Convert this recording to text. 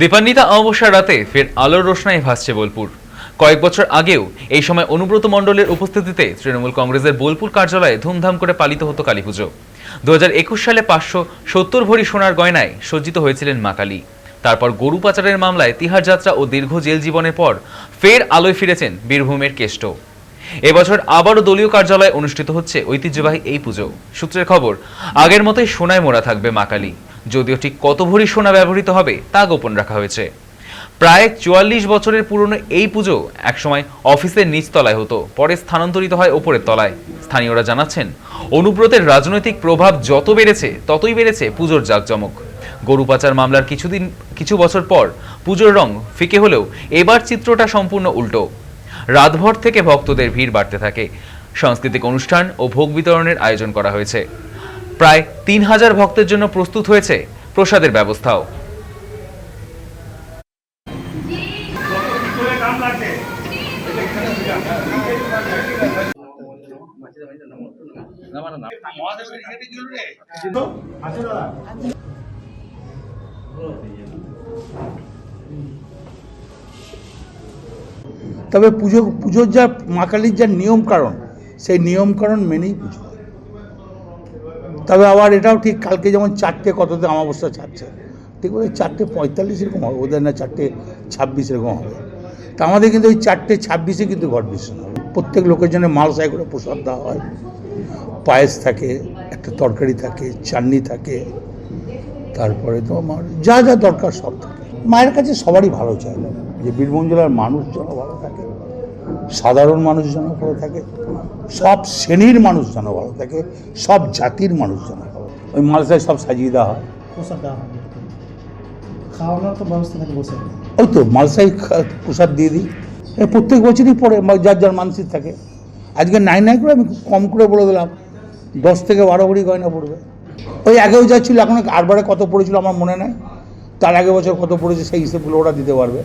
দীপান্বিতা অমাবস্যার রাতে ফের আলোর রোশনায় ভাসছে বোলপুর। কয়েক বছর আগেও এই সময় অনুব্রত মণ্ডলের উপস্থিতিতে তৃণমূল কংগ্রেসের বোলপুর কার্যালয়ে ধুমধাম করে পালিত হতো কালীপুজো। 2021 সালে 570 ভরি সোনার গয়নায় সজ্জিত হয়েছিলেন মা কালী। তারপর গরু পাচারের মামলায় তিহার যাত্রা ও দীর্ঘ জেল জীবনের পর ফের আলোয় ফিরেছেন বীরভূমের কেষ্ট। এবছর আবারও দলীয় কার্যালয়ে অনুষ্ঠিত হচ্ছে ঐতিহ্যবাহী এই পুজো। সূত্রের খবর, আগের মতোই সোনায় মোড়া থাকবে মা কালী। যদিও ঠিক কত ভরি সোনা ব্যবহৃত হবে তা গোপন রাখা হয়েছে। প্রায় 44 বছরের পুরনো এই পুজো একসময় অফিসের নিচতলায় হতো, পরে স্থানান্তরিত হয় ওপরের তলায়। স্থানীয়রা জানাচ্ছেন, অনুব্রতের রাজনৈতিক প্রভাব যত বেড়েছে ততই বেড়েছে পুজোর জাঁকজমক। গরু পাচার মামলার কিছু বছর পর পুজোর রং ফিকে হলেও এবার চিত্রটা সম্পূর্ণ উল্টো। রাতভর থেকে ভক্তদের ভিড় বাড়তে থাকে। সাংস্কৃতিক অনুষ্ঠান ও ভোগ বিতরণের আয়োজন করা হয়েছে। প্রায় 3000 ভক্তের জন্য প্রস্তুত হয়েছে প্রসাদের ব্যবস্থাও। তবে পুজোর যা মা কালীর যা নিয়ম কারণ, সেই নিয়ম কারণ মেনেই পুজো। তবে আবার এটাও ঠিক, কালকে যেমন 4টে কততে অমাবস্যা ছাড়ছে, ঠিক বলে 4:45 এরকম হবে, ওদের না 4:26 এরকম হবে। তা আমাদের কিন্তু ওই 4:26 কিন্তু ঘট বিসর্জন হবে। প্রত্যেক লোকের জন্য মালসায় করে প্রসাদ দেওয়া হয়, পায়েস থাকে, একটা তরকারি থাকে, চাটনি থাকে, তারপরে তো আমার যা যা দরকার সব থাকে। মায়ের কাছে সবারই ভালো চায়, যে বীরভূম জেলার মানুষ যেন ভালো থাকে, সাধারণ মানুষ যেন ভালো থাকে, সব শ্রেণীর মানুষ যেন ভালো থাকে, সব জাতির মানুষ যেন ভালো। ওই মালসায় সব সাজিয়ে দেওয়া হয়, প্রসাদ দেওয়া হয়, খাওয়ানোর তো ব্যবস্থা থাকে বসে। ওই তো মালসাই প্রসাদ দিয়ে দিই। প্রত্যেক বছরই পড়ে, যার যার মানসিক থাকে। আজকে নাই করে আমি কম করে বলে দিলাম, 10 থেকে 12 ভরি গয়না পড়বে। ওই আগেও যা ছিল, এখন আরবারে কত পড়েছিল আমার মনে নাই, তার আগে বছর কত পড়েছে সেই হিসেবগুলো ওরা দিতে পারবে।